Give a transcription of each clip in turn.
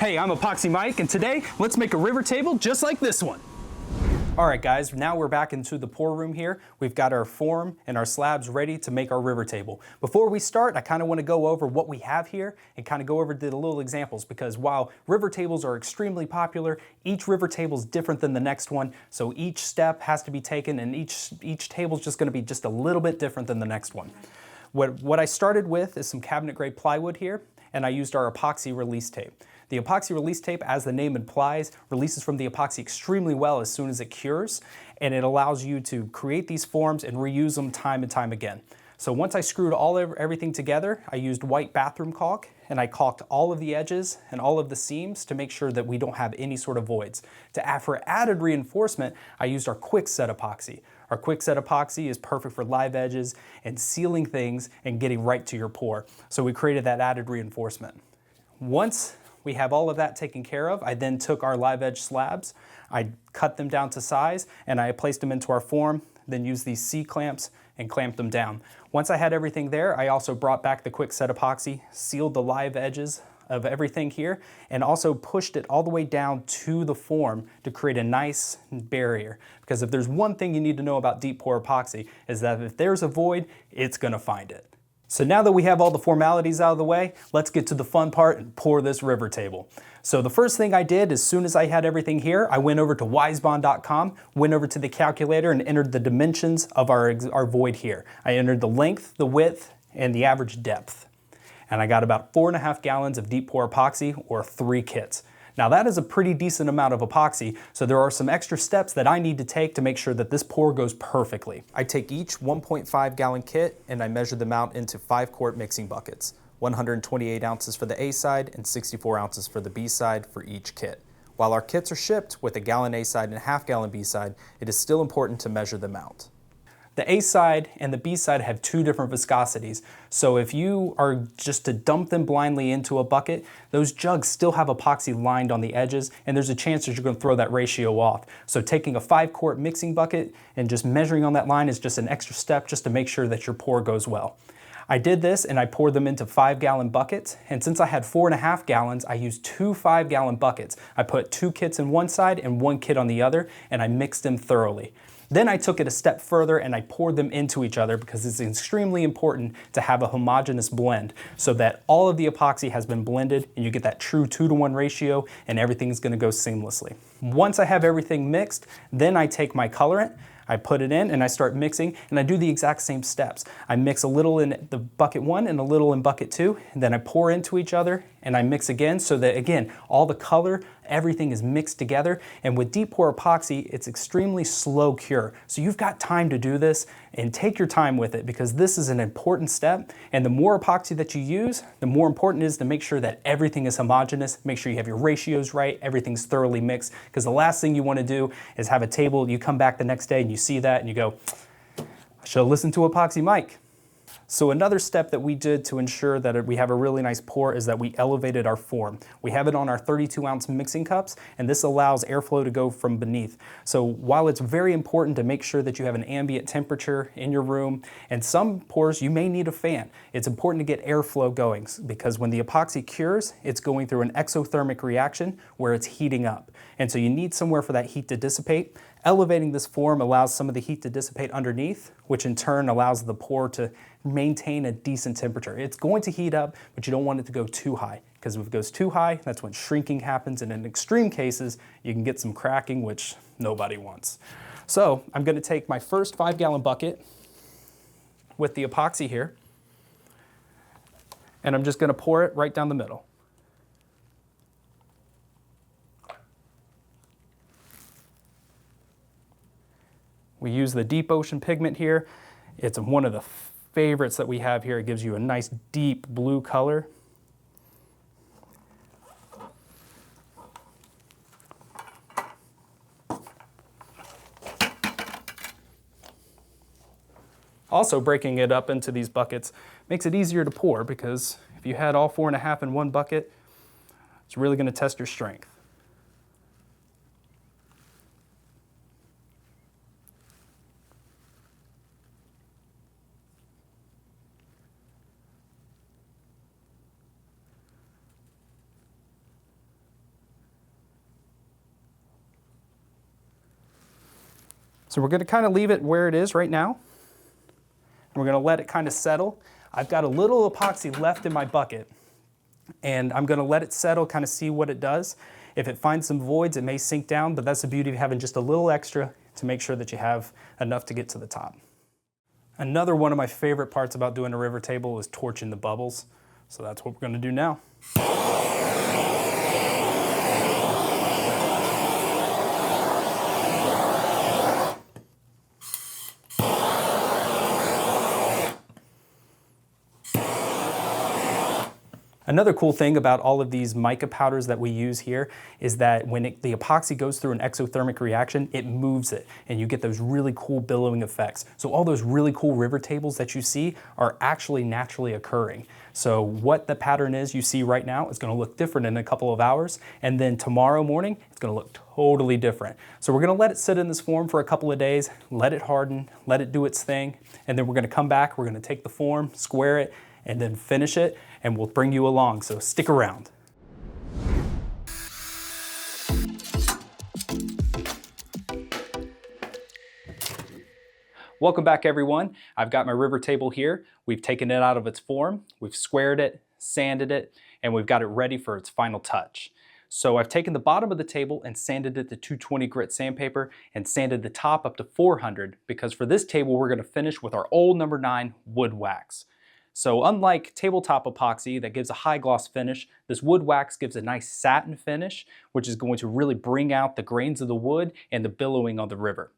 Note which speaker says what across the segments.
Speaker 1: Hey, I'm Epoxy Mike, and today let's make a river table just like this one. All right guys, now we're back into the pour room here. We've got our form and our slabs ready to make our river table. Before we start, I kind of want to go over what we have here and kind of go over the little examples, because while river tables are extremely popular, each river table is different than the next one. So each step has to be taken, and each table is just going to be just a little bit different than the next one. What I started with is some cabinet grade plywood here, and I used our epoxy release tape. The epoxy release tape, as the name implies, releases from the epoxy extremely well as soon as it cures, and it allows you to create these forms and reuse them time and time again. So once I screwed everything together, I used white bathroom caulk, and I caulked all of the edges and all of the seams to make sure that we don't have any sort of voids. For added reinforcement, I used our quick set epoxy. Our quick set epoxy is perfect for live edges and sealing things and getting right to your pour. So we created that added reinforcement. Once we have all of that taken care of, I then took our live edge slabs, I cut them down to size, and I placed them into our form, then used these C-clamps and clamped them down. Once I had everything there, I also brought back the quick set epoxy, sealed the live edges of everything here, and also pushed it all the way down to the form to create a nice barrier. Because if there's one thing you need to know about deep pour epoxy, is that if there's a void, it's gonna find it. So now that we have all the formalities out of the way, let's get to the fun part and pour this river table. So the first thing I did, as soon as I had everything here, I went over to WiseBond.com, went over to the calculator and entered the dimensions of our void here. I entered the length, the width, and the average depth. And I got about 4.5 gallons of deep pour epoxy, or 3 kits. Now that is a pretty decent amount of epoxy, so there are some extra steps that I need to take to make sure that this pour goes perfectly. I take each 1.5 gallon kit and I measure them out into 5-quart mixing buckets, 128 ounces for the A side and 64 ounces for the B side for each kit. While our kits are shipped with a gallon A side and a half gallon B side, it is still important to measure them out. The A side and the B side have 2 different viscosities, so if you are just to dump them blindly into a bucket, those jugs still have epoxy lined on the edges, and there's a chance that you're going to throw that ratio off. So taking a 5-quart mixing bucket and just measuring on that line is just an extra step just to make sure that your pour goes well. I did this and I poured them into 5-gallon buckets, and since I had 4.5 gallons, I used 2 5-gallon buckets. I put 2 kits in one side and 1 kit on the other, and I mixed them thoroughly. Then I took it a step further and I poured them into each other, because it's extremely important to have a homogeneous blend so that all of the epoxy has been blended and you get that true 2-to-1 ratio and everything's gonna go seamlessly. Once I have everything mixed, then I take my colorant, I put it in and I start mixing, and I do the exact same steps. I mix a little in the bucket 1 and a little in bucket 2, and then I pour into each other and I mix again, so that again, all the color, everything is mixed together. And with deep pour epoxy, it's extremely slow cure. So you've got time to do this, and take your time with it, because this is an important step. And the more epoxy that you use, the more important it is to make sure that everything is homogeneous, make sure you have your ratios right, everything's thoroughly mixed. Because the last thing you want to do is have a table, you come back the next day and you see that and you go, I should have listened to Epoxy Mike. So another step that we did to ensure that we have a really nice pour is that we elevated our form. We have it on our 32-ounce mixing cups, and this allows airflow to go from beneath. So while it's very important to make sure that you have an ambient temperature in your room, and some pours you may need a fan, it's important to get airflow going, because when the epoxy cures, it's going through an exothermic reaction where it's heating up. And so you need somewhere for that heat to dissipate. Elevating this form allows some of the heat to dissipate underneath, which in turn allows the pour to maintain a decent temperature. It's going to heat up, but you don't want it to go too high, because if it goes too high, that's when shrinking happens, and in extreme cases, you can get some cracking, which nobody wants. So I'm going to take my first 5-gallon bucket with the epoxy here, and I'm just going to pour it right down the middle. We use the Deep Ocean pigment here. It's one of the favorites that we have here. It gives you a nice deep blue color. Also, breaking it up into these buckets makes it easier to pour, because if you had all 4.5 in one bucket, it's really going to test your strength. So we're gonna kind of leave it where it is right now. And we're gonna let it kind of settle. I've got a little epoxy left in my bucket, and I'm gonna let it settle, kind of see what it does. If it finds some voids, it may sink down, but that's the beauty of having just a little extra to make sure that you have enough to get to the top. Another one of my favorite parts about doing a river table is torching the bubbles. So that's what we're gonna do now. Another cool thing about all of these mica powders that we use here is that when the epoxy goes through an exothermic reaction, it moves it, and you get those really cool billowing effects. So all those really cool river tables that you see are actually naturally occurring. So what the pattern is you see right now is gonna look different in a couple of hours, and then tomorrow morning, it's gonna look totally different. So we're gonna let it sit in this form for a couple of days, let it harden, let it do its thing, and then we're gonna come back, we're gonna take the form, square it, and then finish it, and we'll bring you along, so stick around. Welcome back, everyone. I've got my river table here. We've taken it out of its form, we've squared it, sanded it, and we've got it ready for its final touch. So I've taken the bottom of the table and sanded it to 220 grit sandpaper and sanded the top up to 400, because for this table we're gonna finish with our old number 9 wood wax. So unlike tabletop epoxy that gives a high gloss finish, this wood wax gives a nice satin finish, which is going to really bring out the grains of the wood and the billowing on the river.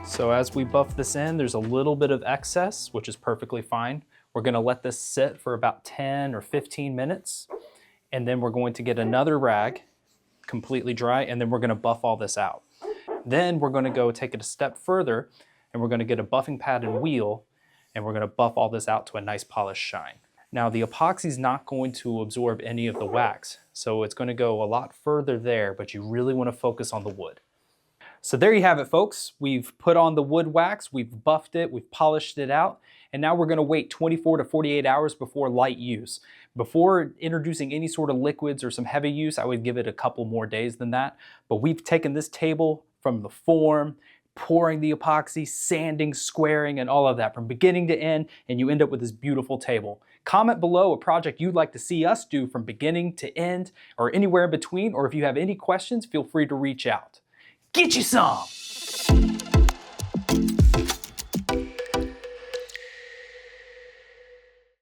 Speaker 1: So as we buff this in, there's a little bit of excess, which is perfectly fine. We're gonna let this sit for about 10 or 15 minutes, and then we're going to get another rag, completely dry, and then we're gonna buff all this out. Then we're gonna go take it a step further, and we're gonna get a buffing pad and wheel, and we're gonna buff all this out to a nice polished shine. Now the epoxy is not going to absorb any of the wax, so it's gonna go a lot further there, but you really wanna focus on the wood. So there you have it, folks. We've put on the wood wax, we've buffed it, we've polished it out, and now we're gonna wait 24 to 48 hours before light use. Before introducing any sort of liquids or some heavy use, I would give it a couple more days than that. But we've taken this table from the form, pouring the epoxy, sanding, squaring, and all of that from beginning to end, and you end up with this beautiful table. Comment below a project you'd like to see us do from beginning to end, or anywhere in between, or if you have any questions, feel free to reach out. Get you some!